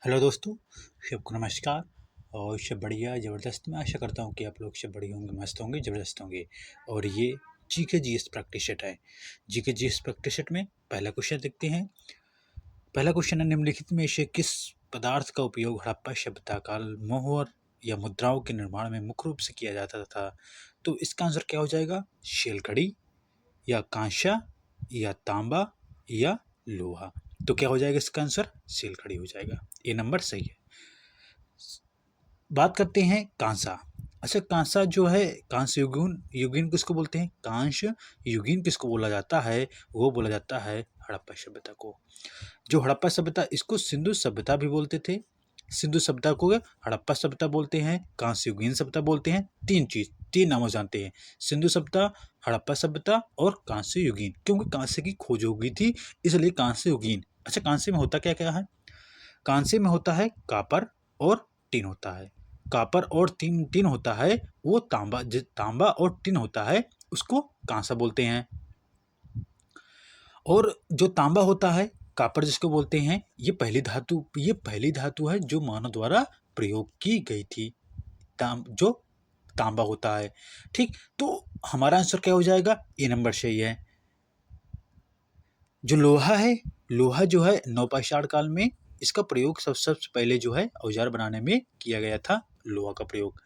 Hello दोस्तों, सबको नमस्कार। और सब बढ़िया ज़बरदस्त। मैं आशा करता हूँ कि आप लोग सब बढ़िया होंगे, मस्त होंगे, ज़बरदस्त होंगे। और ये जीके जीएस प्रैक्टिस सेट है। जीके जीएस प्रैक्टिस सेट में पहला क्वेश्चन देखते हैं। पहला क्वेश्चन है, निम्नलिखित में से किस पदार्थ का उपयोग हड़प्पा सभ्यता काल मोहर या मुद्राओं के निर्माण में मुख्य रूप से किया जाता था? तो इसका आंसर क्या हो जाएगा? शेलकड़ी या कांसा या तांबा या लोहा। तो क्या हो जाएगा इसका आंसर? शेलकड़ी हो जाएगा। ए नंबर सही है। बात करते हैं कांसा। अच्छा, कांसा जो है, कांस्य युगीन युगीन किसको बोलते हैं? कांस्य युगीन किसको बोला जाता है? वो बोला जाता है हड़प्पा सभ्यता को। जो हड़प्पा सभ्यता, इसको सिंधु सभ्यता भी बोलते थे। सिंधु सभ्यता को हड़प्पा सभ्यता बोलते हैं, कांस्य युगीन सभ्यता बोलते हैं। तीन नामों जानते हैं: सिंधु सभ्यता, हड़प्पा सभ्यता और कांस्य युगीन। क्योंकि कांस्य की खोज हो गई थी, इसलिए कांस्य युगीन। अच्छा, कांस्य में होता क्या क्या है? कांसे में होता है कापर और टिन होता है। कापर और टिन होता है वो तांबा और टिन होता है, उसको कांसा बोलते हैं। और जो तांबा होता है, कापर जिसको बोलते हैं, ये पहली धातु है जो मानव द्वारा प्रयोग की गई थी। जो तांबा होता है। ठीक, तो हमारा आंसर क्या हो जाएगा? ए नंबर सही है। जो लोहा है, लोहा जो है नवपाषाण काल में इसका प्रयोग सबसे पहले जो है औजार बनाने में किया गया था, लोहा का प्रयोग।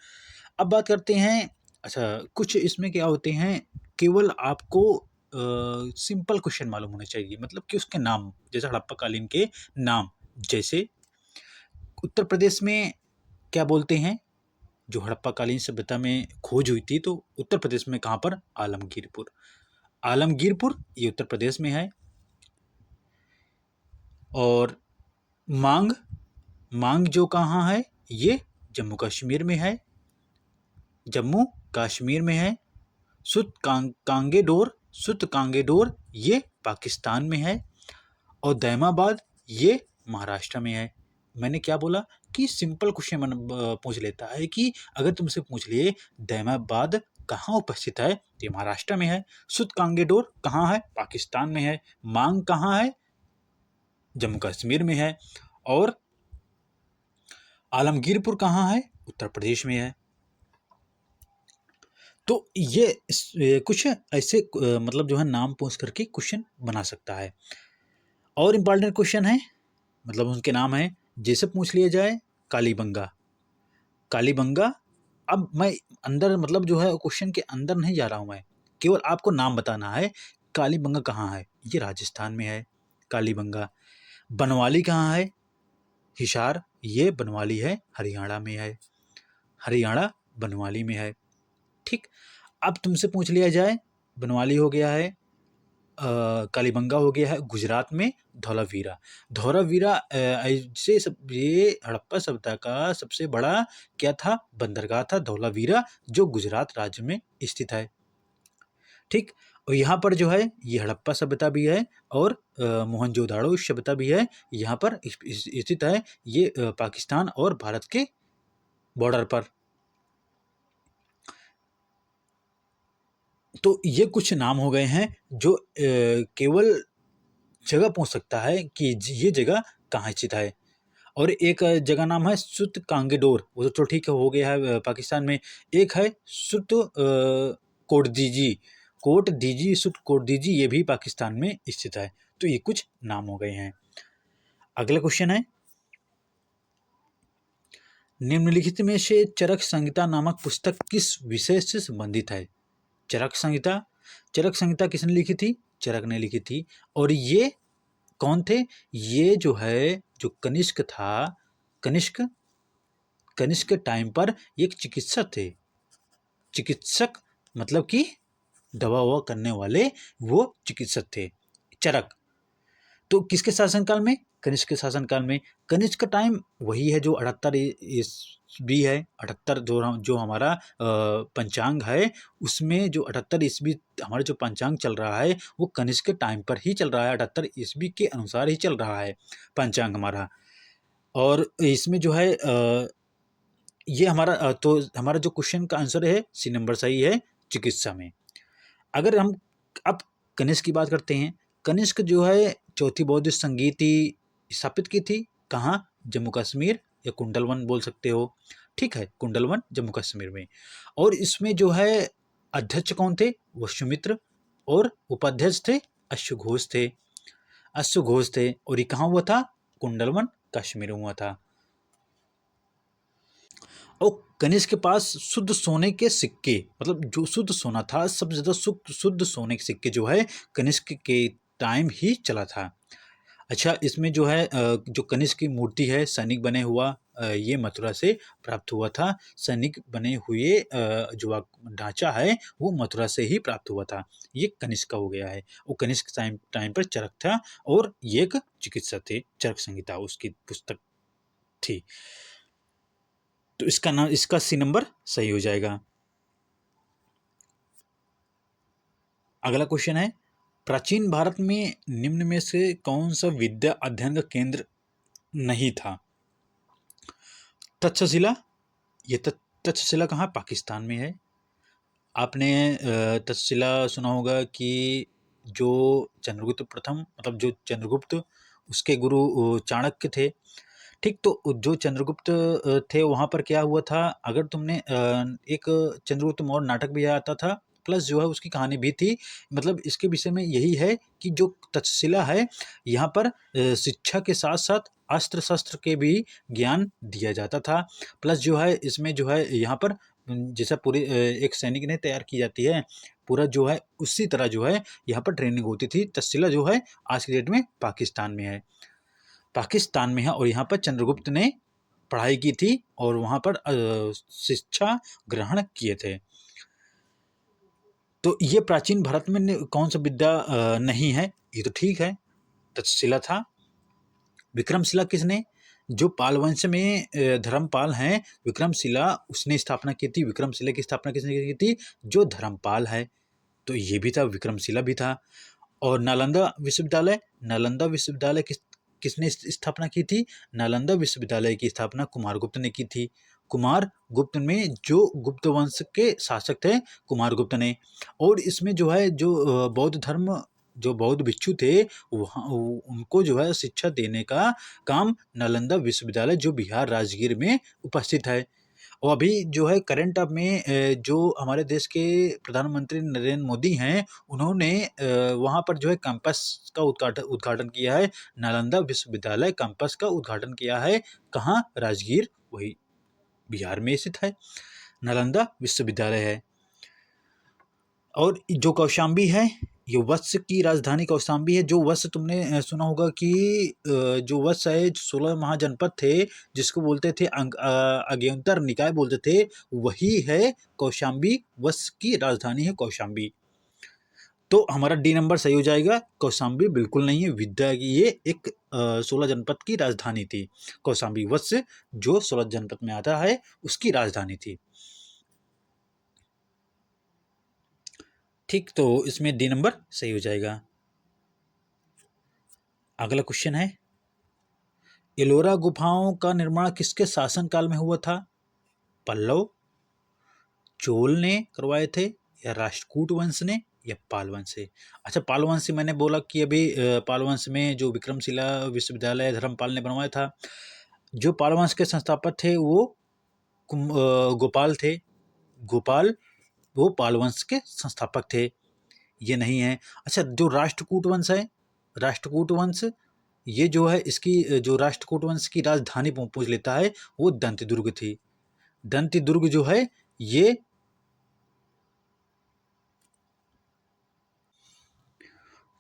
अब बात करते हैं, अच्छा कुछ इसमें क्या होते हैं, केवल आपको सिंपल क्वेश्चन मालूम होने चाहिए, मतलब कि उसके नाम, जैसे हड़प्पा कालीन के नाम। जैसे उत्तर प्रदेश में क्या बोलते हैं? जो हड़प्पा कालीन सभ्यता में खोज हुई थी, तो उत्तर प्रदेश में कहाँ पर? आलमगीरपुर। आलमगीरपुर ये उत्तर प्रदेश में है। और मांग, मांग जो कहाँ है? ये जम्मू कश्मीर में है। जम्मू कश्मीर में है। सुत कांगेडोर ये पाकिस्तान में है। और दैमाबाद ये महाराष्ट्र में है। मैंने क्या बोला कि सिंपल क्वेश्चन पूछ लेता है कि अगर तुमसे पूछ लिए दैमाबाद कहाँ उपस्थित है, तो ये महाराष्ट्र में है। सुत कांगेडोर कहाँ है? पाकिस्तान में है। मांग कहाँ है? जम्मू कश्मीर में है। और आलमगीरपुर कहाँ है? उत्तर प्रदेश में है। तो ये कुछ ऐसे मतलब जो है नाम पूछ करके क्वेश्चन बना सकता है। और इम्पॉर्टेंट क्वेश्चन है, मतलब उनके नाम है। जैसे पूछ लिया जाए कालीबंगा, कालीबंगा। अब मैं अंदर, मतलब जो है क्वेश्चन के अंदर नहीं जा रहा हूँ मैं, केवल आपको नाम बताना है। कालीबंगा कहाँ है? ये राजस्थान में है कालीबंगा। बनवाली कहाँ है? हिसार ये बनवाली है, हरियाणा में है। हरियाणा बनवाली में है। ठीक, अब तुमसे पूछ लिया जाए, बनवाली हो गया है, कालीबंगा हो गया है गुजरात में, धौलावीरा। धौलावीरा ऐसे सब, ये हड़प्पा सभ्यता का सबसे बड़ा क्या था? बंदरगाह था धौलावीरा, जो गुजरात राज्य में स्थित है। ठीक, और यहाँ पर जो है ये हड़प्पा सभ्यता भी है और मोहनजोदाड़ो सभ्यता भी है, यहाँ पर स्थित है। ये पाकिस्तान और भारत के बॉर्डर पर। तो ये कुछ नाम हो गए हैं जो केवल जगह पूछ सकता है कि ये जगह कहाँ स्थित है। और एक जगह नाम है सुत कांगेडोर, वो तो ठीक है, हो गया है पाकिस्तान में। एक है सुत कोटदीजी, सुत कोटदीजी, ये भी पाकिस्तान में स्थित है। तो ये कुछ नाम हो गए हैं। अगला क्वेश्चन है, निम्नलिखित में से चरक संहिता नामक पुस्तक किस विषय से संबंधित है? चरक संहिता, चरक संहिता किसने लिखी थी? चरक ने लिखी थी। और ये कौन थे? ये जो है, जो कनिष्क था, कनिष्क, कनिष्क के टाइम पर ये एक चिकित्सक थे। चिकित्सक मतलब कि दवा ववा करने वाले वो चिकित्सक थे, चरक। तो किसके शासनकाल में? कनिष्क के शासनकाल में। कनिष्क का टाइम वही है जो 78 ईस्वी है। 78 जो हमारा पंचांग है, उसमें जो 78 ईस्वी हमारा जो पंचांग चल रहा है, वो कनिष्क के टाइम पर ही चल रहा है। 78 ईस्वी के अनुसार ही चल रहा है पंचांग हमारा। और इसमें जो है ये हमारा तो हमारा जो क्वेश्चन का आंसर है, सी नंबर सही है, चिकित्सा में। अगर हम अब कनिष्क की बात करते हैं, कनिष्क जो है चौथी बौद्ध संगीति स्थापित की थी। कहाँ? जम्मू कश्मीर, या कुंडलवन बोल सकते हो। ठीक है, कुंडलवन जम्मू कश्मीर में। और इसमें जो है अध्यक्ष कौन थे? वसुमित्र, और उपाध्यक्ष थे अश्वघोष थे। अश्वघोष थे, और ये कहाँ हुआ था? कुंडलवन कश्मीर में हुआ था। और कनिष्क के पास शुद्ध सोने के सिक्के, मतलब जो शुद्ध सोना था, सबसे ज्यादा शुद्ध सोने के सिक्के जो है कनिष्क के टाइम ही चला था। अच्छा, इसमें जो है जो कनिष्क की मूर्ति है, सैनिक बने हुआ, ये मथुरा से प्राप्त हुआ था। सैनिक बने हुए जो ढांचा है वो मथुरा से ही प्राप्त हुआ था। ये कनिष्क का हो गया है। वो कनिष्क टाइम पर चरक था, और ये एक चिकित्सा थे, चरक संहिता उसकी पुस्तक थी। तो इसका नाम, इसका सी नंबर सही हो जाएगा। अगला क्वेश्चन है, प्राचीन भारत में निम्न में से कौन सा विद्या अध्ययन का केंद्र नहीं था? तक्षशिला। ये तक्षशिला कहाँ? पाकिस्तान में है। आपने तक्षशिला सुना होगा कि जो चंद्रगुप्त प्रथम, मतलब जो चंद्रगुप्त, उसके गुरु चाणक्य थे। ठीक, तो जो चंद्रगुप्त थे, वहाँ पर क्या हुआ था? अगर तुमने एक चंद्रगुप्त मौर्य नाटक भी आता था, प्लस जो है उसकी कहानी भी थी। मतलब इसके विषय में यही है कि जो तक्षशिला है, यहाँ पर शिक्षा के साथ साथ अस्त्र शस्त्र के भी ज्ञान दिया जाता था। प्लस जो है इसमें जो है यहाँ पर जैसा पूरी एक सैनिक ने तैयार की जाती है, पूरा जो है उसी तरह जो है यहाँ पर ट्रेनिंग होती थी। तक्षशिला जो है आज की डेट में पाकिस्तान में है। पाकिस्तान में है, और यहाँ पर चंद्रगुप्त ने पढ़ाई की थी, और वहाँ पर शिक्षा ग्रहण किए थे। तो ये प्राचीन भारत में कौन सा विद्या नहीं है? ये तो ठीक है, तक्षशिला था। विक्रमशिला किसने? जो पाल वंश में धर्मपाल हैं, विक्रमशिला उसने स्थापना की थी। विक्रमशिला की स्थापना किसने की थी? जो धर्मपाल है। तो ये भी था, विक्रमशिला भी था। और नालंदा विश्वविद्यालय, नालंदा विश्वविद्यालय किसने स्थापना की थी? नालंदा विश्वविद्यालय की स्थापना कुमारगुप्त ने की थी। कुमारगुप्त में जो गुप्त वंश के शासक थे, कुमारगुप्त ने। और इसमें जो है जो बौद्ध धर्म, जो बौद्ध भिक्षु थे, वहाँ उनको जो है शिक्षा देने का काम नालंदा विश्वविद्यालय, जो बिहार राजगीर में उपस्थित है। और अभी जो है करंट अप में जो हमारे देश के प्रधानमंत्री नरेंद्र मोदी हैं, उन्होंने वहाँ पर जो है कैंपस का उद्घाटन किया है। नालंदा विश्वविद्यालय कैंपस का उद्घाटन किया है। कहाँ? राजगीर, वही बिहार में स्थित है, नालंदा विश्वविद्यालय है। और जो कौशाम्बी है, ये वत्स की राजधानी कौशाम्बी है। जो वत्स तुमने सुना होगा कि जो वत्स है, 16 महाजनपद थे, जिसको बोलते थे अग्यंतर निकाय बोलते थे, वही है कौशाम्बी। वत्स की राजधानी है कौशाम्बी। तो हमारा डी नंबर सही हो जाएगा। कौशाम्बी बिल्कुल नहीं है, विद्या की ये एक 16 जनपद की राजधानी थी। कौशाम्बी वत्स जो 16 जनपद में आता है, उसकी राजधानी थी। ठीक, तो इसमें डी नंबर सही हो जाएगा। अगला क्वेश्चन है, एलोरा गुफाओं का निर्माण किसके शासनकाल में हुआ था? पल्लव, चोल ने करवाए थे, या राष्ट्रकूट वंश ने, या पाल वंश से? अच्छा, पाल वंश से मैंने बोला कि अभी पाल वंश में जो विक्रमशिला विश्वविद्यालय धर्मपाल ने बनवाया था। जो पाल वंश के संस्थापक थे वो गोपाल थे। गोपाल वो पाल वंश के संस्थापक थे। ये नहीं है। अच्छा, जो राष्ट्रकूट वंश है, राष्ट्रकूट वंश, ये जो है इसकी जो राष्ट्रकूट वंश की राजधानी पूछ लेता है, वो दंत दुर्ग थी। दंत दुर्ग जो है ये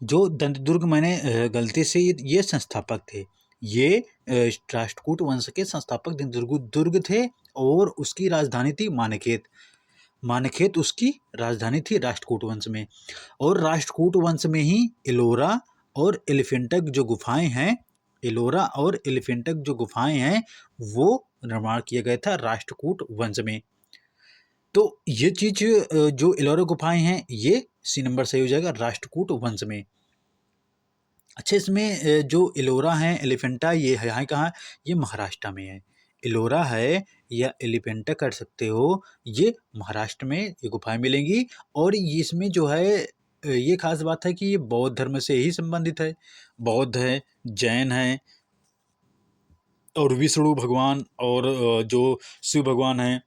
जो दंत दुर्ग, मैंने गलती से ये संस्थापक थे। ये राष्ट्रकूट वंश के संस्थापक दंत दुर्ग थे, और उसकी राजधानी थी मानखेत। मानखेत उसकी राजधानी थी राष्ट्रकूट वंश में। और राष्ट्रकूट वंश में ही एलोरा और एलिफेंटक जो गुफाएं हैं, एलोरा और एलिफेंटक जो गुफाएं हैं, वो निर्माण किया गया था राष्ट्रकूट वंश में। तो ये चीज जो एलोरा गुफाएं हैं, ये सी नंबर सही हो जाएगा, राष्ट्रकूट वंश में। अच्छा, इसमें जो एलोरा है, एलिफेंटा, ये है कहाँ? ये महाराष्ट्र में है। एलोरा है या एलिफेंटा कर सकते हो, ये महाराष्ट्र में ये गुफाएं मिलेंगी। और इसमें जो है ये खास बात है कि ये बौद्ध धर्म से ही संबंधित है। बौद्ध है, जैन है, और विष्णु भगवान और जो शिव भगवान हैं,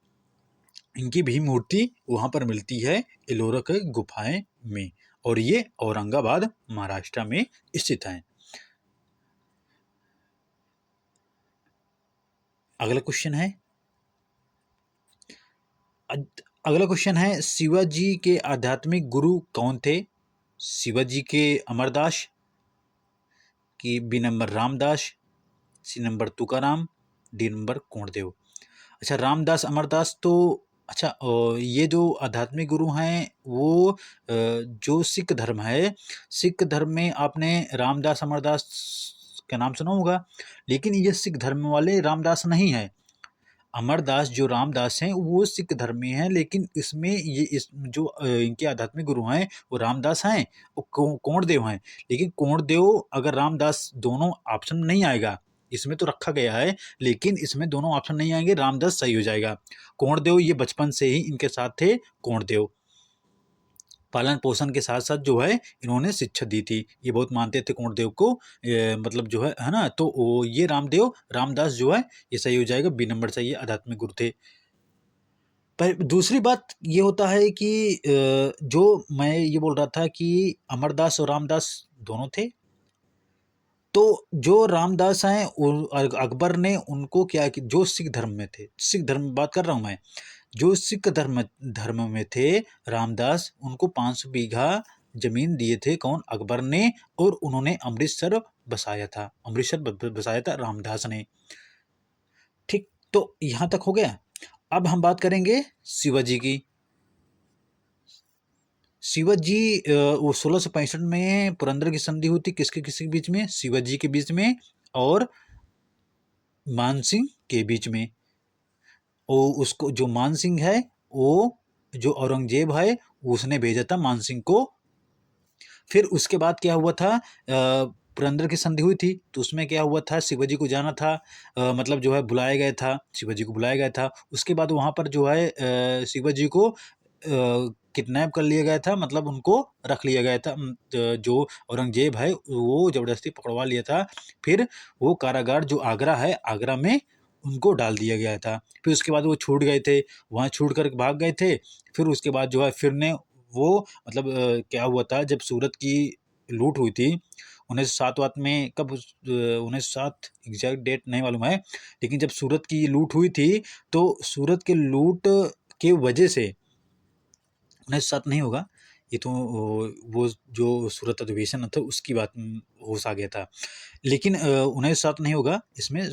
इनकी भी मूर्ति वहाँ पर मिलती है एलोरा के गुफाएं में, और ये औरंगाबाद महाराष्ट्र में स्थित है। अगला क्वेश्चन है, अगला क्वेश्चन है, शिवाजी के आध्यात्मिक गुरु कौन थे? शिवाजी के अमरदास, कि B number Ramdas, C number Tukaram, D number Kondadev. अच्छा, रामदास अमरदास तो अच्छा, ये जो आध्यात्मिक गुरु हैं वो जो सिख धर्म है, सिख धर्म में आपने रामदास अमरदास का नाम सुना होगा, लेकिन ये सिख धर्म वाले रामदास नहीं है। अमरदास जो रामदास हैं वो सिख धर्मी हैं, लेकिन इसमें ये इस जो इनके आध्यात्मिक गुरु हैं वो रामदास हैं, वो कोंडदेव हैं। लेकिन कोंडदेव अगर रामदास दोनों ऑप्शन नहीं आएगा, इसमें तो रखा गया है लेकिन इसमें दोनों ऑप्शन नहीं आएंगे, रामदास सही हो जाएगा। कोंडदेव ये बचपन से ही इनके साथ थे। कोंडदेव पालन पोषण के साथ साथ जो है इन्होंने शिक्षा दी थी, ये बहुत मानते थे कोंडदेव को, मतलब जो है ना, तो ये रामदास जो है ये सही हो जाएगा, बी नंबर सही है, आध्यात्मिक गुरु थे। पर दूसरी बात ये होता है कि जो मैं ये बोल रहा था कि अमरदास और रामदास दोनों थे, तो जो रामदास हैं अकबर ने उनको क्या कि जो सिख धर्म में थे, सिख धर्म में बात कर रहा हूँ मैं, जो सिख धर्म धर्म में थे रामदास, उनको 500 बीघा जमीन दिए थे कौन? अकबर ने, और उन्होंने अमृतसर बसाया था, अमृतसर बसाया था रामदास ने। ठीक, तो यहां तक हो गया। अब हम बात करेंगे शिवाजी की। शिवाजी वो 1665 में पुरंदर की संधि हुई थी, किसके किसके बीच में? शिवाजी के बीच में और मानसिंह के बीच में। और उसको जो मानसिंह है, वो जो औरंगजेब है उसने भेजा था मानसिंह को। फिर उसके बाद क्या हुआ था, पुरंदर की संधि हुई थी, तो उसमें क्या हुआ था, शिवाजी को जाना था, मतलब जो है बुलाया गया था, शिवाजी को बुलाया गया था। उसके बाद वहाँ पर जो है शिवाजी को किडनैप कर लिया गया था, मतलब उनको रख लिया गया था। जो औरंगजेब है वो ज़बरदस्ती पकड़वा लिया था। फिर वो कारागार जो आगरा है, आगरा में उनको डाल दिया गया था। फिर उसके बाद वो छूट गए थे, वहाँ छूट कर भाग गए थे। फिर उसके बाद जो है फिर ने वो मतलब क्या हुआ था, जब सूरत की लूट हुई थी 1907 वात में, कब 1907 एग्जैक्ट डेट नहीं मालूम है, लेकिन जब सूरत की लूट हुई थी तो सूरत के लूट के वजह से 1907 नहीं होगा ये तो, वो जो सूरत अधिवेशन था उसकी बात होश आ गया था, लेकिन 1907 नहीं होगा, इसमें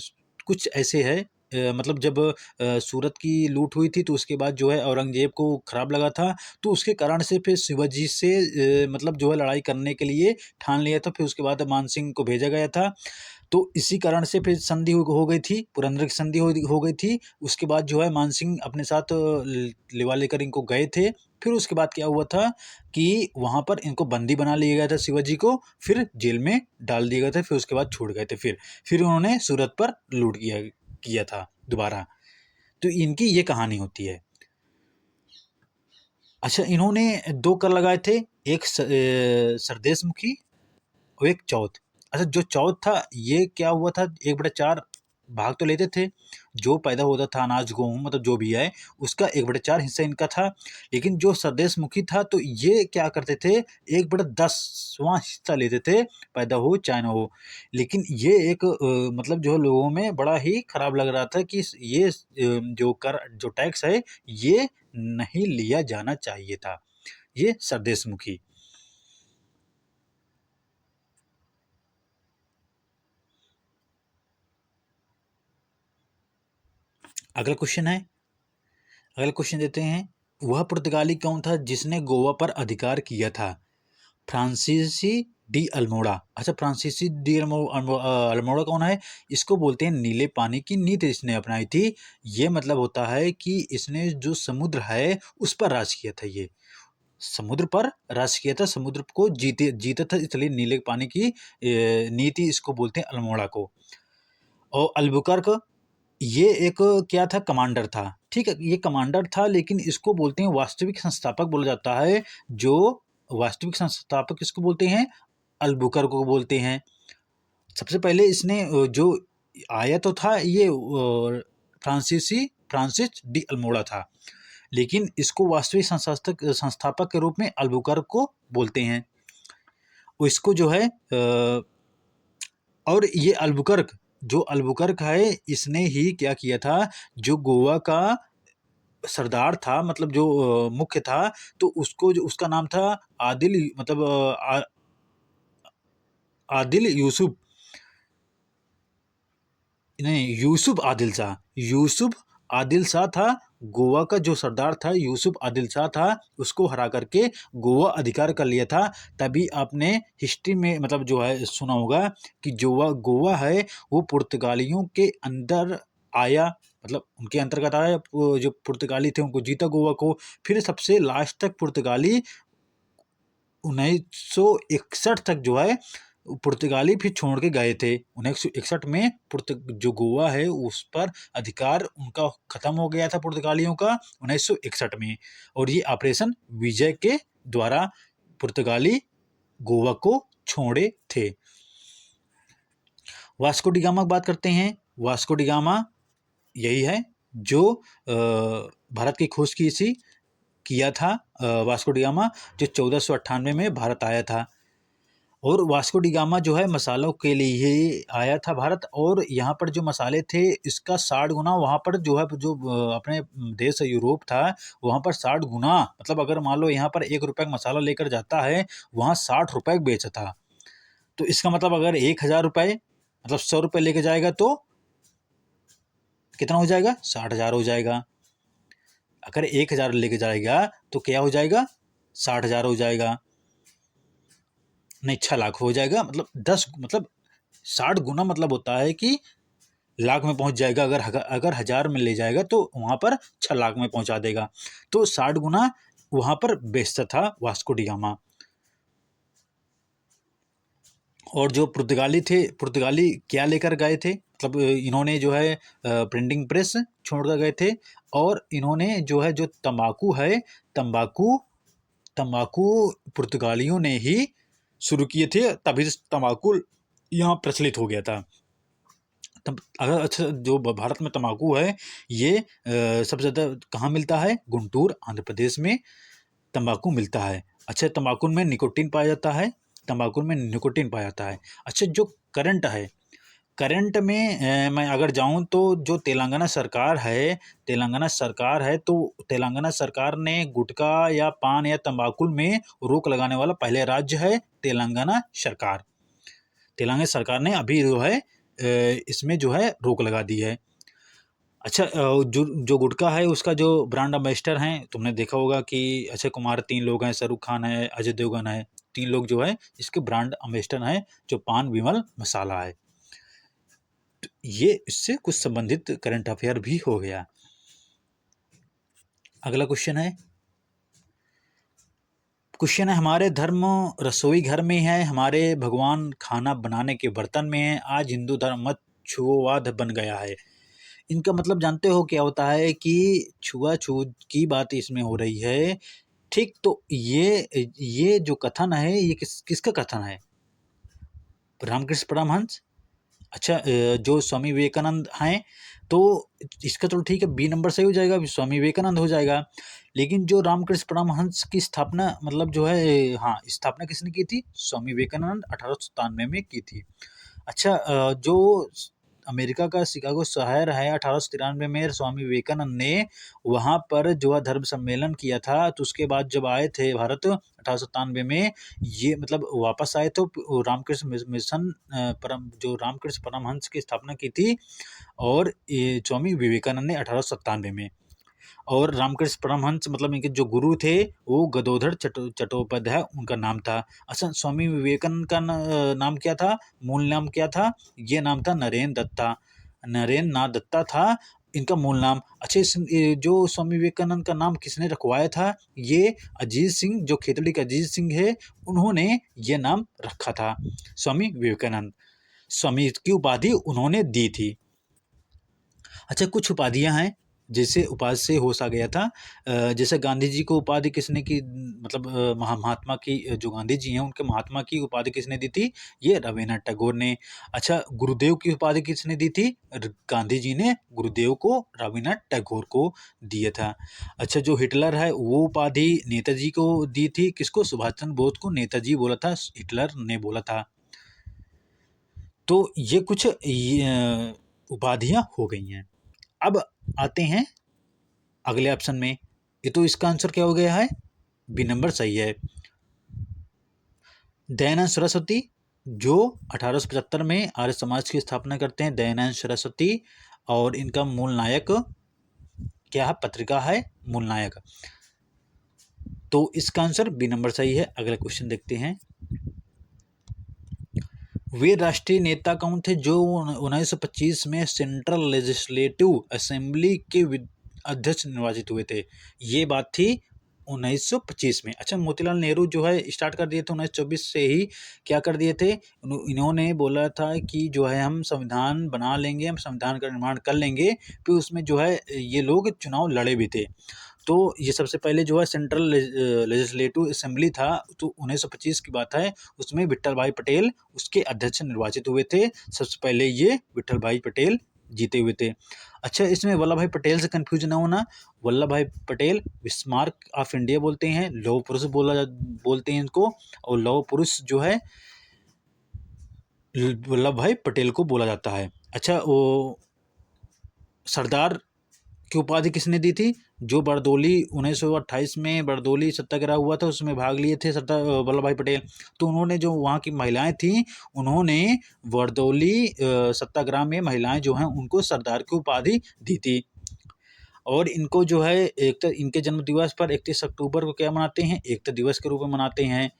कुछ ऐसे है, मतलब जब सूरत की लूट हुई थी तो उसके बाद जो है औरंगजेब को खराब लगा था, तो उसके कारण से फिर शिवाजी से मतलब जो है लड़ाई करने के लिए ठान लिया था। फिर उसके बाद मानसिंह को भेजा गया था, तो इसी कारण से फिर संधि हो गई थी, पुरंदर की संधि हो गई थी। उसके बाद जो है मानसिंह अपने साथ लिवा लेकर इनको गए थे। फिर उसके बाद क्या हुआ था कि वहाँ पर इनको बंदी बना लिया गया था शिवाजी को, फिर जेल में डाल दिया गया था। फिर उसके बाद छूट गए थे। फिर उन्होंने सूरत पर लूट किया था दोबारा। तो इनकी ये कहानी होती है। अच्छा, इन्होंने 2 कर लगाए थे, एक सरदेश मुखी और एक चौथ। अच्छा, जो चौथ था ये क्या हुआ था, 1/4 भाग तो लेते थे, जो पैदा होता था अनाज गेहूँ मतलब जो भी है उसका 1/4 हिस्सा इनका था। लेकिन जो स्वदेश मुखी था तो ये क्या करते थे, 1/10वां हिस्सा लेते थे, पैदा हो चाहे ना हो। लेकिन ये एक मतलब जो है लोगों में बड़ा ही खराब लग रहा था कि ये जो टैक्स है ये नहीं लिया जाना चाहिए था, ये स्वदेश मुखी। अगला क्वेश्चन है, अगला क्वेश्चन देते हैं, वह पुर्तगाली कौन था जिसने गोवा पर अधिकार किया था? फ्रांसीसी डी अल्मोड़ा। अच्छा, फ्रांसीसी डी अल्मोड़ा कौन है? इसको बोलते हैं नीले पानी की नीति इसने अपनाई थी। ये मतलब होता है कि इसने जो समुद्र है उस पर राज किया था, ये समुद्र पर राज किया था, समुद्र को जीता था, इसलिए नीले पानी की नीति इसको बोलते हैं अल्मोड़ा को। और अल्बुकर्क ये एक क्या था, कमांडर था, ठीक है, ये कमांडर था, लेकिन इसको बोलते हैं वास्तविक संस्थापक बोला जाता है। जो वास्तविक संस्थापक किसको बोलते हैं? अल्बुकर्क को बोलते हैं। सबसे पहले इसने जो आया तो था ये फ्रांसिस डी अल्मोड़ा था, लेकिन इसको वास्तविक संस्थापक के रूप में अल्बुकर्क को बोलते हैं। इसको जो है और ये अल्बुकर्क है, इसने ही क्या किया था, जो गोवा का सरदार था, मतलब जो मुख्य था, तो उसको जो उसका नाम था आदिल, मतलब आदिल यूसुफ, नहीं यूसुफ आदिल शाह था। गोवा का जो सरदार था यूसुफ आदिल शाह था, उसको हरा करके गोवा अधिकार कर लिया था। तभी आपने हिस्ट्री में मतलब जो है सुना होगा कि जो गोवा है वो पुर्तगालियों के अंदर आया, मतलब उनके अंतर्गत आया। जो पुर्तगाली थे उनको जीता गोवा को, फिर सबसे लास्ट तक पुर्तगाली 1961 तक जो है पुर्तगाली फिर छोड़ के गए थे। 1961 में जो गोवा है उस पर अधिकार उनका खत्म हो गया था पुर्तगालियों का 1961 में, और ये ऑपरेशन विजय के द्वारा पुर्तगाली गोवा को छोड़े थे। वास्को डी गामा की बात करते हैं। वास्को डी गामा यही है जो भारत की खोज किया था। वास्को डी गामा जो 1498 में भारत आया था, और वास्को डी गामा जो है मसालों के लिए ही आया था भारत, और यहाँ पर जो मसाले थे इसका 60 गुना वहाँ पर जो है, जो अपने देश यूरोप था वहाँ पर 60 गुना, मतलब अगर मान लो यहाँ पर 1 रुपये का मसाला लेकर जाता है, वहाँ 60 रुपये बेचा था। तो इसका मतलब अगर 1000 रुपये मतलब 100 रुपये लेके जाएगा तो कितना हो जाएगा, 60,000 हो जाएगा। अगर 1000 लेके जाएगा तो क्या हो जाएगा, 60,000 हो जाएगा, नहीं 6 लाख हो जाएगा। मतलब 60 गुना मतलब होता है कि लाख में पहुंच जाएगा। अगर 1000 में ले जाएगा तो वहां पर 6 लाख में पहुंचा देगा। तो 60 गुना वहां पर बेचता था वास्को डी गामा। और जो पुर्तगाली थे, पुर्तगाली क्या लेकर गए थे, मतलब इन्होंने जो है प्रिंटिंग प्रेस छोड़कर गए थे, और इन्होंने जो है जो तंबाकू है, तंबाकू पुर्तगालियों ने ही शुरू किए थे, तभी तंबाकू यहाँ प्रचलित हो गया था। अगर अच्छा जो भारत में तंबाकू है ये सबसे ज़्यादा कहाँ मिलता है, गुंटूर आंध्र प्रदेश में तंबाकू मिलता है। अच्छा तंबाकू में निकोटीन पाया जाता है, अच्छा जो करंट है, करंट में मैं अगर जाऊं तो जो तेलंगाना सरकार है तो तेलंगाना सरकार ने गुटखा या पान या तंबाकू में रोक लगाने वाला पहले राज्य है तेलंगाना सरकार। तेलंगाना सरकार ने अभी जो है इसमें जो है रोक लगा दी है। अच्छा जो गुटखा है उसका जो ब्रांड एम्बेसडर हैं, तुमने देखा होगा कि अक्षय कुमार, 3 लोग हैं, शाहरुख खान है, अजय देवगन है, 3 लोग जो है इसके ब्रांड एम्बेसडर हैं, जो पान विमल मसाला है। तो ये इससे कुछ संबंधित करंट अफेयर भी हो गया। अगला क्वेश्चन है हमारे धर्म रसोई घर में है, हमारे भगवान खाना बनाने के बर्तन में है, आज हिंदू धर्म मत छुओवाद बन गया है। इनका मतलब जानते हो क्या होता है कि छुआछूत की बात इसमें हो रही है। ठीक, तो ये जो कथन है ये किसका कथन है, रामकृष्ण परमहंस। अच्छा जो स्वामी विवेकानंद हैं, तो इसका तो ठीक है, बी नंबर सही हो जाएगा, स्वामी विवेकानंद हो जाएगा। लेकिन जो रामकृष्ण परमहंस की स्थापना मतलब जो है, हाँ स्थापना किसने की थी, स्वामी विवेकानंद 1897 में की थी। अच्छा जो अमेरिका का शिकागो शहर है, 1893 में स्वामी विवेकानंद ने वहाँ पर जो है धर्म सम्मेलन किया था। तो उसके बाद जब आए थे भारत 1897 में, ये मतलब वापस आए तो रामकृष्ण मिशन जो रामकृष्ण परमहंस की स्थापना की थी, और ये स्वामी विवेकानंद ने 1897 में। और रामकृष्ण परमहंस मतलब इनके जो गुरु थे वो गदोधर चट्टोपाध्याय उनका नाम था। अच्छा स्वामी विवेकानंद का नाम क्या था, मूल नाम क्या था, ये नाम था नरेंद्र नाथ दत्ता था इनका मूल नाम। अच्छा जो स्वामी विवेकानंद का नाम किसने रखवाया था, ये अजीत सिंह, जो खेतड़ी का अजीत सिंह है, उन्होंने ये नाम रखा था स्वामी विवेकानंद। स्वामी की उपाधि उन्होंने दी थी। अच्छा कुछ उपाधियां हैं जैसे उपाधि से होश आ गया था। जैसे गांधी जी को उपाधि किसने की, मतलब महात्मा की, जो गांधी जी हैं उनके महात्मा की उपाधि किसने दी थी? ये रविन्द्रनाथ टैगोर ने। अच्छा, गुरुदेव की उपाधि किसने दी थी? गांधी जी ने गुरुदेव को रविन्द्रनाथ टैगोर को दिया था। अच्छा, जो हिटलर है वो उपाधि नेताजी को दी थी। किसको? सुभाष चंद्र बोस को नेताजी बोला था, हिटलर ने बोला था। तो ये कुछ उपाधियां हो गई हैं। अब आते हैं अगले ऑप्शन में। ये तो इसका आंसर क्या हो गया है? बी नंबर सही है। दयानंद सरस्वती, जो 1875 में आर्य समाज की स्थापना करते हैं, दयानंद सरस्वती, और इनका मूल नायक क्या है? पत्रिका है मूल नायक। तो इसका आंसर बी नंबर सही है। अगला क्वेश्चन देखते हैं। वे राष्ट्रीय नेता कौन थे जो 1925 में सेंट्रल लेजिस्लेटिव असेंबली के अध्यक्ष निर्वाचित हुए थे? ये बात थी 1925 में। अच्छा, मोतीलाल नेहरू जो है स्टार्ट कर दिए थे 1924 से ही। क्या कर दिए थे? इन्होंने बोला था कि जो है हम संविधान बना लेंगे, हम संविधान का निर्माण कर लेंगे। फिर उसमें जो है ये लोग चुनाव लड़े भी थे। तो ये सबसे पहले जो है सेंट्रल लेजिस्लेटिव असेंबली था, तो 1925 की बात है। उसमें विट्ठल भाई पटेल उसके अध्यक्ष निर्वाचित हुए थे। सबसे पहले ये विट्ठल भाई पटेल जीते हुए थे। अच्छा, इसमें वल्लभ भाई पटेल से कंफ्यूज ना होना। वल्लभ भाई पटेल बिस्मार्क ऑफ इंडिया बोलते हैं, लौह पुरुष बोलते हैं इनको। और लौह पुरुष जो है वल्लभ भाई पटेल को बोला जाता है। अच्छा, वो सरदार की उपाधि किसने दी थी? जो बरदौली 1928 में बरदौली सत्याग्रह हुआ था उसमें भाग लिए थे सरदार वल्लभ भाई पटेल। तो उन्होंने, जो वहाँ की महिलाएं थीं, उन्होंने बरदौली सत्याग्रह में महिलाएं जो हैं उनको सरदार की उपाधि दी थी। और इनको जो है इनके जन्म दिवस पर 31 अक्टूबर को क्या मनाते हैं? एकता दिवस के रूप में मनाते हैं।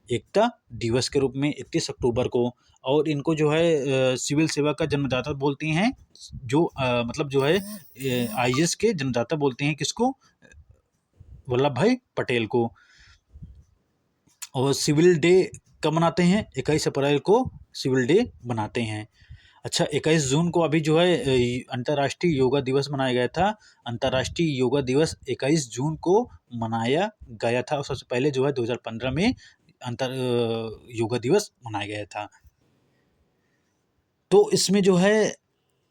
एकता दिवस के रूप में 31 अक्टूबर को। और इनको जो है सिविल सेवा का जन्मदाता बोलते हैं। जो मतलब जो है आईएएस के जन्मदाता बोलते हैं किसको? वल्लभ भाई पटेल को। और सिविल डे कब मनाते हैं? 21 अप्रैल को सिविल डे बनाते हैं। अच्छा, 21 जून को अभी जो है अंतर्राष्ट्रीय योगा दिवस मनाया गया था। अंतर्राष्ट्रीय योगा दिवस 21 जून को मनाया गया था। और सबसे पहले जो है 2015 में अंतर योगा दिवस मनाया गया था। तो इसमें जो है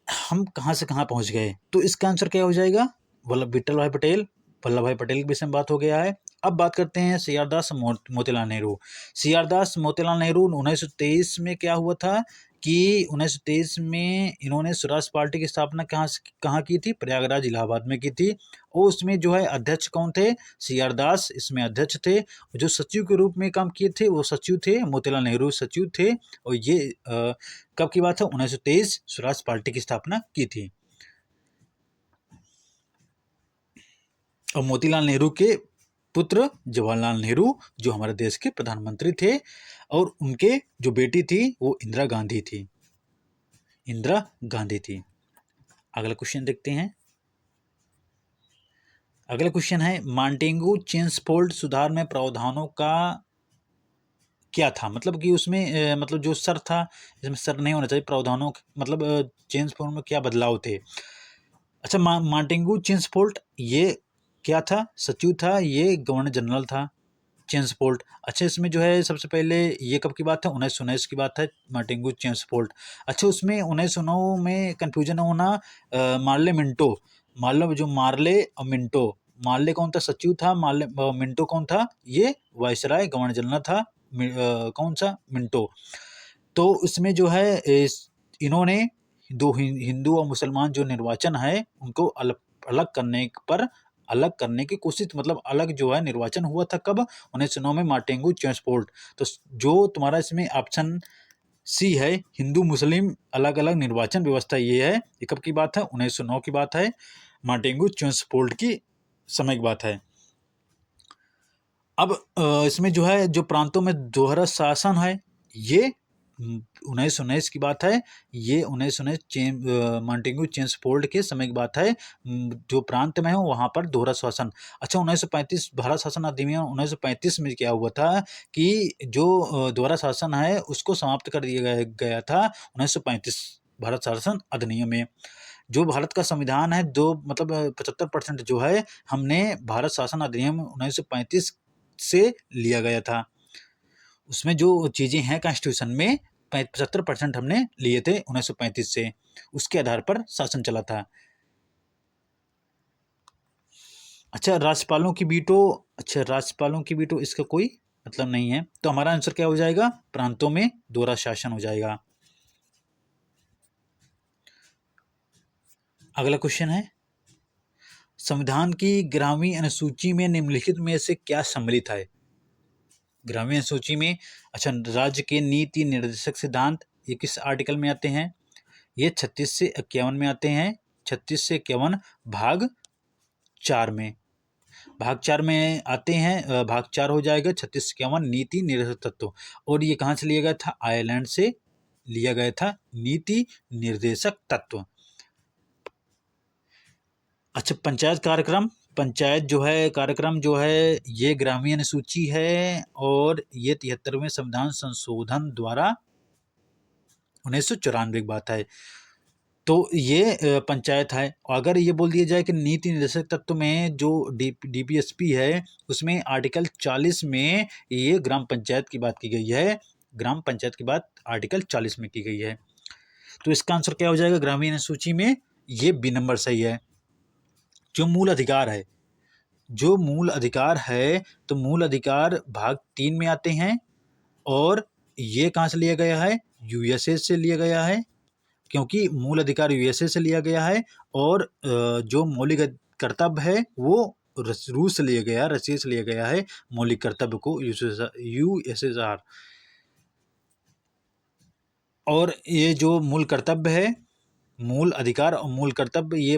हम कहाँ से कहाँ पहुँच गए? तो इसका आंसर क्या हो जाएगा? विट्ठल भाई पटेल, वल्लभ भाई पटेल के विषय में बात हो गया है। अब बात करते हैं सी आर दास मोतीलाल नेहरू। सी आर दास मोतीलाल नेहरू 1923 में क्या हुआ था कि 1923 में इन्होंने स्वराज पार्टी की स्थापना कहाँ की थी? प्रयागराज इलाहाबाद में की थी। और उसमें जो है अध्यक्ष कौन थे? सी आर दास इसमें अध्यक्ष थे। जो सचिव के रूप में काम किए थे वो सचिव थे मोतीलाल नेहरू सचिव थे। और ये कब की बात है? 1923 स्वराज पार्टी की स्थापना की थी। और मोतीलाल नेहरू के पुत्र जवाहरलाल नेहरू जो हमारे देश के प्रधानमंत्री थे, और उनके जो बेटी थी वो इंदिरा गांधी थी। इंदिरा गांधी थी। अगला क्वेश्चन देखते हैं। अगला क्वेश्चन है मॉन्टेगू चेम्सफोर्ड सुधार में प्रावधानों का क्या था? मतलब कि उसमें मतलब जो सर था, इसमें सर नहीं होना चाहिए, प्रावधानों मतलब चेम्सफोर्ड में क्या बदलाव थे? अच्छा, मॉन्टेगू चेम्सफोर्ड ये क्या था? सचिव था, ये गवर्नर जनरल था चेम्सफोर्ड। अच्छा, इसमें जो है सबसे पहले ये कब की बात है? 1919 की बात है, मॉन्टेगू चेम्सफोर्ड। अच्छा, उसमें 1909 में कन्फ्यूजन होना, मार्ले मिंटो, मतलब जो मार्ले और मिंटो, मार्ले कौन था? सचिव था। मार्ले मिंटो कौन था? ये वायसराय गवर्नर जनरल था। कौन सा? मिंटो। तो इसमें जो है इन्होंने दो हिंदू और मुसलमान जो निर्वाचन है उनको अलग अलग करने की कोशिश, मतलब अलग जो है निर्वाचन हुआ था कब? 1909 में मॉन्टेगू चेम्सफोर्ड। तो जो तुम्हारा इसमें ऑप्शन सी है, हिंदू मुस्लिम अलग अलग निर्वाचन व्यवस्था, ये है। ये कब की बात है? 1909 की बात है, मॉन्टेगू चेम्सफोर्ड की समय की बात है। अब इसमें जो है जो प्रांतों में दोहरा शासन है, ये 1919 की बात है। ये 1919 मॉन्टेगू चेम्सफोर्ड के समय की बात है। जो प्रांत में है वहाँ पर दोहरा शासन। अच्छा, 1935 भारत शासन अधिनियम 1935 में क्या हुआ था कि जो दोहरा शासन है उसको समाप्त कर दिया गया था 1935 भारत शासन अधिनियम में। जो भारत का संविधान है, दो मतलब 75% जो है हमने भारत शासन अधिनियम 1935 से लिया गया था। उसमें जो चीज़ें हैं कॉन्स्टिट्यूशन में 75% हमने लिए थे 1935 से, उसके आधार पर शासन चला था। अच्छा, राज्यपालों की वीटो इसका कोई मतलब नहीं है, तो हमारा आंसर क्या हो जाएगा? प्रांतों में दोहरा शासन हो जाएगा। अगला क्वेश्चन है, संविधान की 11वीं अनुसूची में निम्नलिखित में से क्या सम्मिलित है? 11वीं अनुसूची में, अच्छा, राज्य के नीति निर्देशक सिद्धांत, ये किस आर्टिकल में आते हैं? ये 36 से 51 में आते हैं। 36 से 51 भाग 4 में, भाग 4 में आते हैं। भाग 4 हो जाएगा 36 से 51 नीति निर्देशक तत्व। और ये कहाँ से लिया गया था? आयरलैंड से लिया गया था नीति निर्देशक तत्व। अच्छा, पंचायत कार्यक्रम जो है ये 11वीं अनुसूची है, और ये 73वें संविधान संशोधन द्वारा 1994 की बात है। तो ये पंचायत है। अगर ये बोल दिया जाए कि नीति निर्देशक तत्व में जो डीपीएसपी है, उसमें आर्टिकल 40 में ये ग्राम पंचायत की बात की गई है। ग्राम पंचायत की बात आर्टिकल 40 में की गई है। तो इसका आंसर क्या हो जाएगा? ग्रामीण अनुसूची में ये बी नंबर सही है। जो मूल अधिकार है, तो मूल अधिकार भाग 3 में आते हैं, और ये कहाँ से लिया गया है? यूएसए से लिया गया है, क्योंकि मूल अधिकार यूएसए से लिया गया है। और जो मौलिक कर्तव्य है वो रूस से लिया गया, रशिया से लिया गया है मौलिक कर्तव्य को, यूएसएसआर। और ये जो मूल कर्तव्य है, मूल अधिकार और मूल कर्तव्य, ये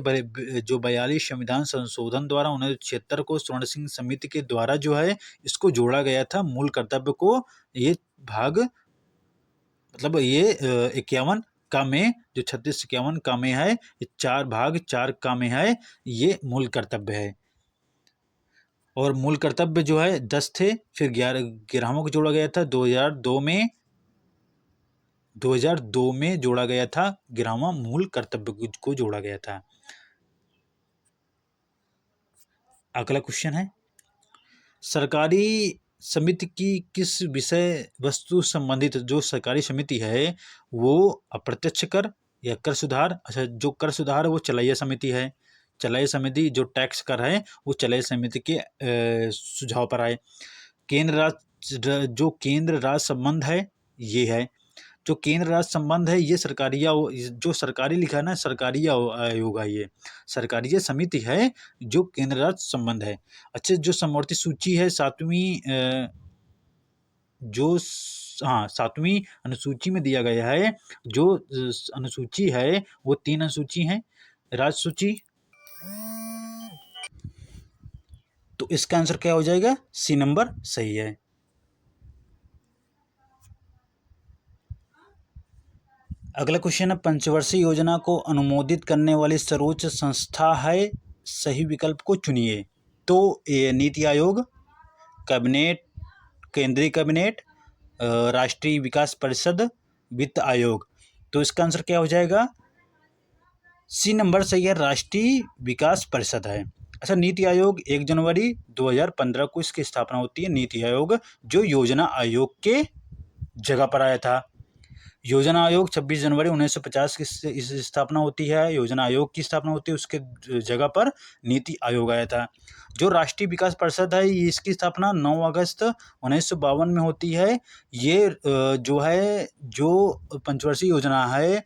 जो 42 संविधान संशोधन द्वारा 1976 को स्वर्ण सिंह समिति के द्वारा जो है इसको जोड़ा गया था मूल कर्तव्य को। ये भाग मतलब ये 51 का में, जो 36 51 का में है, ये 4 भाग 4 का में है, ये मूल कर्तव्य है। और मूल कर्तव्य जो है 10 थे, फिर 11वां को जोड़ा गया था 2002 में जोड़ा गया था, 11वां मूल कर्तव्य को जोड़ा गया था। अगला क्वेश्चन है, सरकारी समिति की किस विषय वस्तु संबंधित जो सरकारी समिति है वो अप्रत्यक्ष कर या कर सुधार? अच्छा, जो कर सुधार वो चलैया समिति है। चलैया समिति जो टैक्स कर है वो चलैया समिति के सुझाव पर आए। जो केंद्र राज्य संबंध है ये है। जो केंद्र राज्य संबंध है ये जो सरकारी लिखा है ना, सरकारी आयोग है, ये सरकारी समिति है जो केंद्र राज्य संबंध है। अच्छा, जो समवर्ती सूची है 7वीं अनुसूची में दिया गया है, जो अनुसूची है वो 3 अनुसूची है, राज्य सूची। तो इसका आंसर क्या हो जाएगा? सी नंबर सही है। अगला क्वेश्चन है, पंचवर्षीय योजना को अनुमोदित करने वाली सर्वोच्च संस्था है, सही विकल्प को चुनिए। तो ये नीति आयोग, कैबिनेट, केंद्रीय कैबिनेट, राष्ट्रीय विकास परिषद, वित्त आयोग। तो इसका आंसर क्या हो जाएगा? सी नंबर सही है, राष्ट्रीय विकास परिषद है। अच्छा, नीति आयोग 1 जनवरी 2015 को इसकी स्थापना होती है। नीति आयोग जो योजना आयोग के जगह पर आया था। योजना आयोग 26 जनवरी 1950 की इस स्थापना होती है। योजना आयोग की स्थापना होती है, उसके जगह पर नीति आयोग आया था। जो राष्ट्रीय विकास परिषद है, इसकी स्थापना 9 अगस्त 1952 में होती है। ये जो पंचवर्षीय योजना है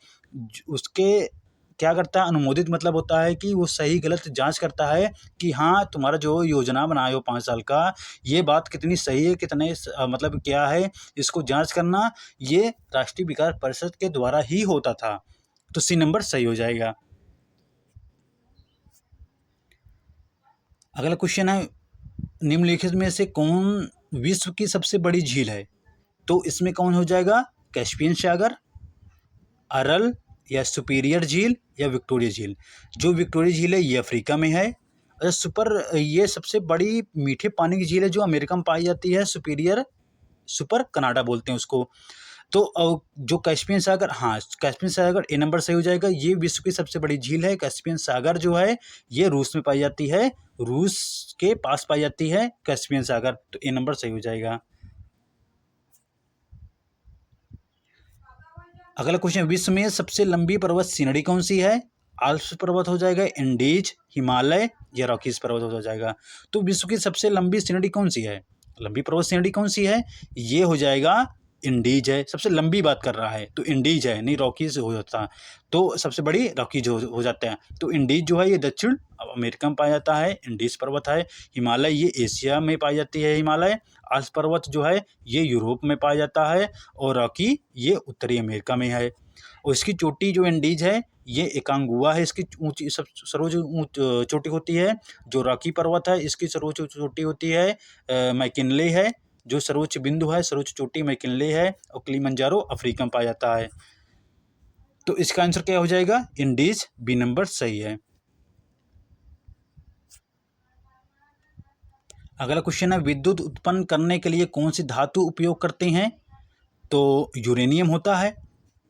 उसके क्या करता है? अनुमोदित मतलब होता है कि वो सही गलत जांच करता है कि हाँ, तुम्हारा जो योजना बनाए हो 5 साल का, ये बात कितनी सही है, कितने मतलब क्या है, इसको जांच करना ये राष्ट्रीय विकास परिषद के द्वारा ही होता था। तो सी नंबर सही हो जाएगा। अगला क्वेश्चन है, निम्नलिखित में से कौन विश्व की सबसे बड़ी झील है? तो इसमें कौन हो जाएगा? कैस्पियन सागर, अरल या सुपीरियर झील या विक्टोरिया झील। जो विक्टोरिया झील है ये अफ्रीका में है। ये सबसे बड़ी मीठे पानी की झील है जो अमेरिका में पाई जाती है। सुपर कनाडा बोलते हैं उसको। तो जो कैस्पियन सागर, हाँ कैस्पियन सागर ए नंबर सही हो जाएगा। ये विश्व की सबसे बड़ी झील है कैस्पियन सागर जो है, ये रूस में पाई जाती है, रूस के पास पाई जाती है कैस्पियन सागर, तो ए नंबर सही हो जाएगा। अगला क्वेश्चन, विश्व में सबसे लंबी पर्वत श्रेणी कौन सी है? आल्प्स पर्वत हो जाएगा, एंडीज, हिमालय या रॉकीज पर्वत हो जाएगा। तो विश्व की सबसे लंबी श्रेणी कौन सी है, लंबी पर्वत श्रेणी कौन सी है? ये हो जाएगा इंडीज है, सबसे लंबी बात कर रहा है तो इंडीज है, नहीं रॉकीज हो जाता, तो सबसे बड़ी रॉकीज हो जाता है। तो इंडीज जो है ये दक्षिण अमेरिका में पाया जाता है, इंडीज पर्वत है। हिमालय ये एशिया में पाई जाती है हिमालय। आल्प्स पर्वत जो है ये यूरोप में पाया जाता है, और रॉकी ये उत्तरी अमेरिका में है। और इसकी चोटी जो इंडीज है ये एकांगुआ है, इसकी ऊंची सर्वोच्च चोटी होती है। जो रॉकी पर्वत है इसकी सर्वोच्च चोटी होती है मैकिनले है, जो सर्वोच्च बिंदु है, सर्वोच्च चोटी मैकिनले है। और किलिमंजारो अफ्रीका में पाया जाता है। तो इसका आंसर क्या हो जाएगा? इंडीज, बी नंबर सही है। अगला क्वेश्चन है, विद्युत उत्पन्न करने के लिए कौन सी धातु उपयोग करते हैं? तो यूरेनियम होता है।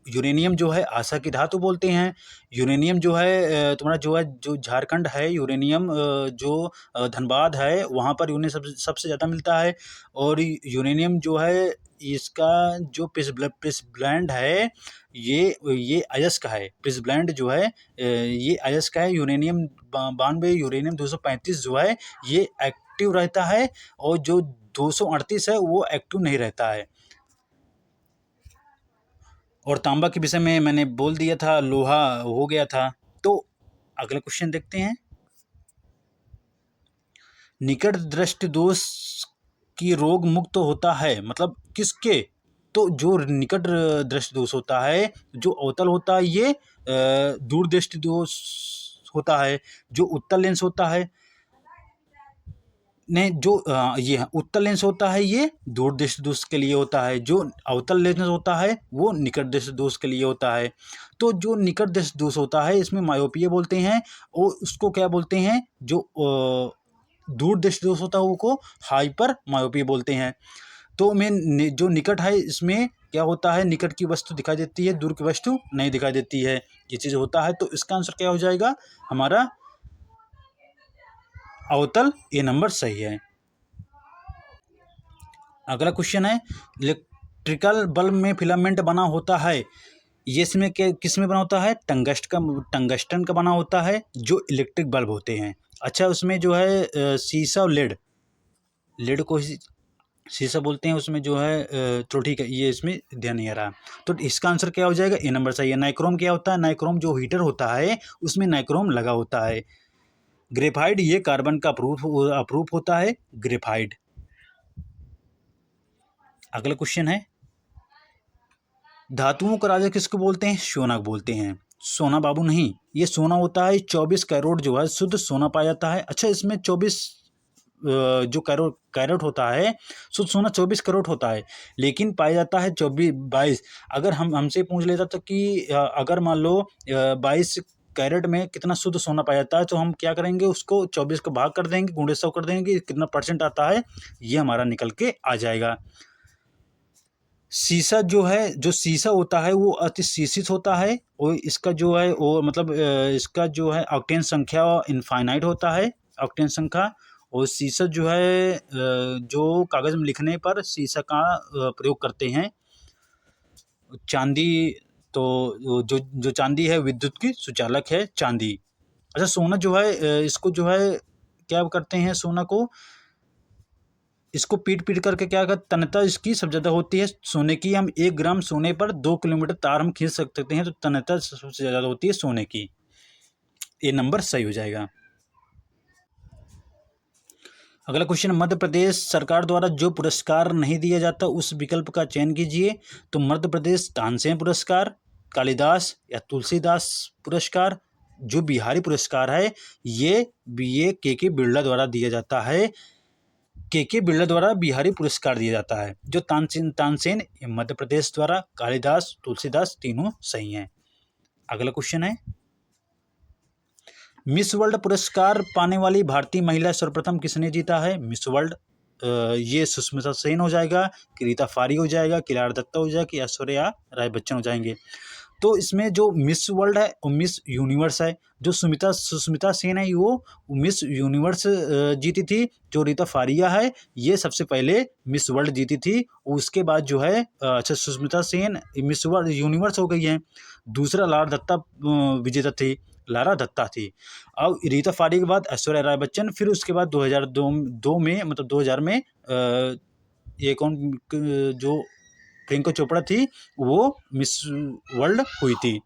यूरेनियम जो है आशा की धातु बोलते हैं। यूरेनियम जो है तुम्हारा जो है, जो झारखंड है, यूरेनियम जो धनबाद है वहाँ पर यूरेनियम सबसे ज़्यादा मिलता है। और यूरेनियम जो है इसका जो पिसब्लैंड है ये अयस्क है। पिसब्लैंड जो है ये अयस्क है। यूरेनियम 92, यूरेनियम 235 जो है ये एक्टिव रहता है, और जो 238 है वो एक्टिव नहीं रहता है। और तांबा के विषय में मैंने बोल दिया था, लोहा हो गया था। तो अगला क्वेश्चन देखते हैं, निकट दृष्टि दोष की रोग मुक्त होता है मतलब किसके? तो जो निकट दृष्टि दोष होता है, जो अवतल होता है ये दूर दृष्टि दोष होता है। जो उत्तल लेंस होता है ने जो ये उत्तल लेंस होता है ये दूर दृष्टि दोष के लिए होता है। जो अवतल लेंस होता है वो निकट दृष्टि दोष के लिए होता है। तो जो निकट दृष्टि दोष होता है इसमें मायोपिया बोलते हैं, और उसको क्या बोलते हैं? जो दूर दृष्टि दोष होता है वो को हाइपर मायोपिया बोलते हैं। तो मैं जो निकट है इसमें क्या होता है, निकट की वस्तु दिखाई देती है, दूर की वस्तु नहीं दिखाई देती है, ये चीज़ होता है। तो इसका आंसर क्या हो जाएगा हमारा? अवतल, ए नंबर सही है। अगला क्वेश्चन है, इलेक्ट्रिकल बल्ब में फिलामेंट बना होता है, ये इसमें किस में बना होता है? टंगस्टन का बना होता है, जो इलेक्ट्रिक बल्ब होते हैं। अच्छा, उसमें जो है शीशा और लेड को शीशा बोलते हैं, उसमें जो है तो ठीक है, ये इसमें ध्यान नहीं आ रहा। तो इसका आंसर क्या हो जाएगा? ए नंबर सही है। नाइक्रोम क्या होता है? नाइक्रोम जो हीटर होता है उसमें नाइक्रोम लगा होता है। ग्रेफाइड ये कार्बन का अप्रूफ होता है, ग्रेफाइड। अगला क्वेश्चन है, धातुओं का राजा किसको बोलते हैं? सोना को बोलते हैं। सोना बाबू नहीं, ये सोना होता है 24 कैरोट जो है शुद्ध सोना पाया जाता है। अच्छा, इसमें 24 जो कैरोट होता है, शुद्ध सोना 24 कैरोट होता है, लेकिन पाया जाता है 22। अगर हमसे पूछ लेता तो कि अगर मान लो 22 कैरेट में कितना शुद्ध सोना पाया जाता है, तो हम क्या करेंगे, उसको 24 को भाग कर देंगे, गुणे 100 कर देंगे, कितना परसेंट आता है ये हमारा निकल के आ जाएगा। शीशा जो है, जो शीशा होता है वो अति शीशित होता है, और इसका जो है वो मतलब इसका जो है ऑक्टेन संख्या इनफाइनाइट होता है, ऑक्टेन संख्या। और शीशा जो है जो कागज़ में लिखने पर शीशा का प्रयोग करते हैं। चांदी, तो जो चांदी है विद्युत की सुचालक है चांदी। अच्छा, सोना जो है इसको जो है क्या करते हैं, सोना को इसको पीट करके क्या कर, तन्यता इसकी सबसे ज़्यादा होती है सोने की। हम 1 ग्राम सोने पर 2 किलोमीटर तार हम खींच सकते हैं, तो तन्यता सबसे ज़्यादा होती है सोने की। ये नंबर सही हो जाएगा। अगला क्वेश्चन, मध्य प्रदेश सरकार द्वारा जो पुरस्कार नहीं दिया जाता उस विकल्प का चयन कीजिए। तो मध्य प्रदेश तानसेन पुरस्कार, कालिदास या तुलसीदास पुरस्कार। जो बिहारी पुरस्कार है ये के बिरला द्वारा दिया जाता है। के बिरला द्वारा बिहारी पुरस्कार दिया जाता है। जो तानसेन मध्य प्रदेश द्वारा, कालिदास, तुलसीदास तीनों सही हैं। अगला क्वेश्चन है, मिस वर्ल्ड पुरस्कार पाने वाली भारतीय महिला सर्वप्रथम किसने जीता है? मिस वर्ल्ड ये सुष्मिता सेन हो जाएगा, कि रीता फारी हो जाएगा, कि लारा दत्ता हो जाएगा, कि ऐश्वर्या राय बच्चन हो जाएंगे। तो इसमें जो मिस वर्ल्ड है और मिस यूनिवर्स है, जो सुष्मिता सेन है वो मिस यूनिवर्स जीती थी। जो रीता फारिया है ये सबसे पहले मिस वर्ल्ड जीती थी। उसके बाद जो है अच्छा, Sushmita Sen miss world universe हो गई है। दूसरा लारा दत्ता विजेता थी, लारा दत्ता थी। अब रीता फारिया के बाद ऐश्वर्या राय बच्चन, फिर उसके बाद 2002 में, मतलब 2000 में ये कौन जो प्रियंका चोपड़ा थी वो मिस वर्ल्ड हुई थी।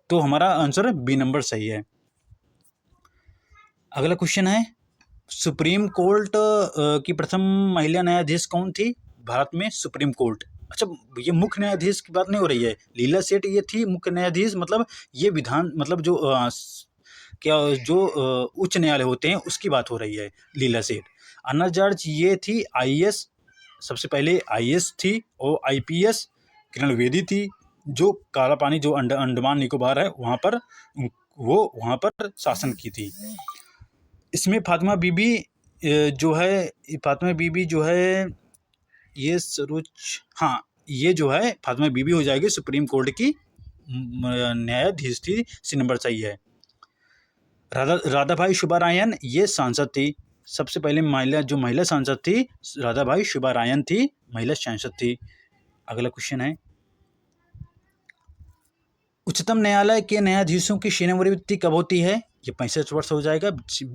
तो हमारा आंसर बी नंबर सही है। अगला क्वेश्चन है, सुप्रीम कोर्ट की प्रथम महिला न्यायाधीश कौन थी भारत में? सुप्रीम कोर्ट, अच्छा ये मुख्य न्यायाधीश की बात नहीं हो रही है, लीला सेठ ये थी मुख्य न्यायाधीश, मतलब ये विधान, मतलब जो क्या जो उच्च न्यायालय होते हैं उसकी बात हो रही है, लीला सेठ। अन्ना जॉर्ज ये थी आईएएस, सबसे पहले आईएएस थी, और आईपीएस किरण बेदी थी, जो काला पानी जो अंडमान निकोबार है वहाँ पर वो वहाँ पर शासन की थी। इसमें फातिमा बीबी जो है, फातिमा बीबी जो है ये सरोज, हाँ ये जो है फातिमा बीबी हो जाएगी, सुप्रीम कोर्ट की न्यायाधीश थी। सी नंबर सही है। राधाबाई शुब्बारायन ये सांसद थी, सबसे पहले महिला सांसद थी राधाबाई शुब्बारायन थी, महिला सांसद थी। अगला क्वेश्चन है, उच्चतम न्यायालय के न्यायाधीशों की सेवानिवृत्ति कब होती है? ये 65 वर्ष हो जाएगा।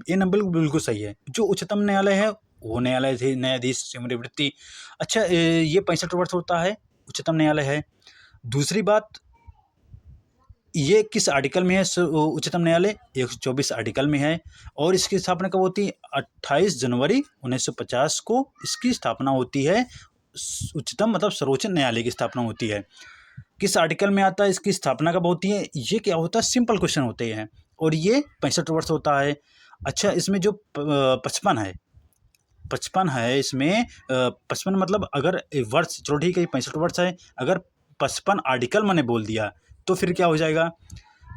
ये नंबर बिल्कुल सही है। जो उच्चतम न्यायालय है वो न्यायाधीश सेवानिवृत्ति, अच्छा ये 65 वर्ष होता है, उच्चतम न्यायालय है। दूसरी बात, ये किस आर्टिकल में है उच्चतम न्यायालय? 124 आर्टिकल में है। और इसकी स्थापना कब होती है? 28 जनवरी 1950 को इसकी स्थापना होती है। उच्चतम मतलब सर्वोच्च न्यायालय की स्थापना होती है। किस आर्टिकल में आता है, इसकी स्थापना कब होती है? ये क्या होता है, सिंपल क्वेश्चन होते हैं, और ये 65 वर्ष होता है। अच्छा, इसमें जो 55 है इसमें 55 मतलब अगर वर्ष, चलो ठीक है 65 वर्ष है, अगर 55 आर्टिकल मैंने बोल दिया तो फिर क्या हो जाएगा?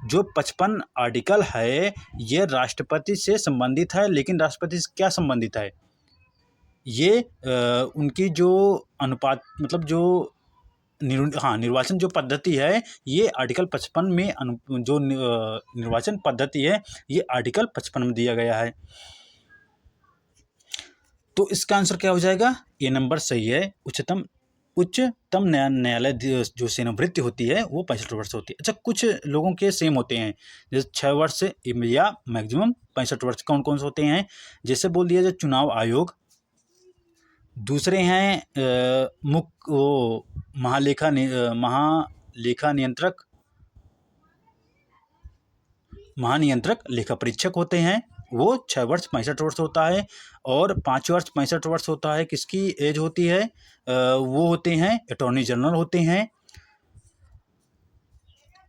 जो 55 आर्टिकल है ये राष्ट्रपति से संबंधित है, लेकिन राष्ट्रपति से क्या संबंधित है? ये उनकी जो अनुपात, मतलब जो निर्वाचन जो पद्धति है, ये आर्टिकल 55 में जो निर्वाचन पद्धति है ये आर्टिकल 55 में दिया गया है। तो इसका आंसर क्या हो जाएगा? ये नंबर सही है। उच्चतम न्यायालय जो सेवानिवृत्ति होती है वो 65 वर्ष होती है। अच्छा, कुछ लोगों के सेम होते हैं, जैसे 6 वर्ष या मैक्सिमम 65 वर्ष। कौन कौन से होते हैं? जैसे बोल दिया जाए चुनाव आयोग, दूसरे हैं महालेखा महानियंत्रक लेखा परीक्षक होते हैं, वो 6 वर्ष 65 वर्ष होता है। और 5 वर्ष 65 वर्ष होता है, किसकी एज होती है? वो होते हैं अटॉर्नी जनरल होते हैं।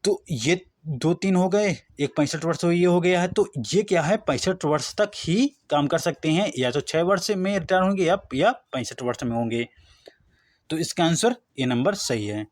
तो ये 2-3 हो गए, एक 65 वर्ष ये हो गया है। तो ये क्या है, 65 वर्ष तक ही काम कर सकते हैं, या तो 6 वर्ष में रिटायर होंगे या 65 वर्ष में होंगे। तो इसका आंसर ये नंबर सही है।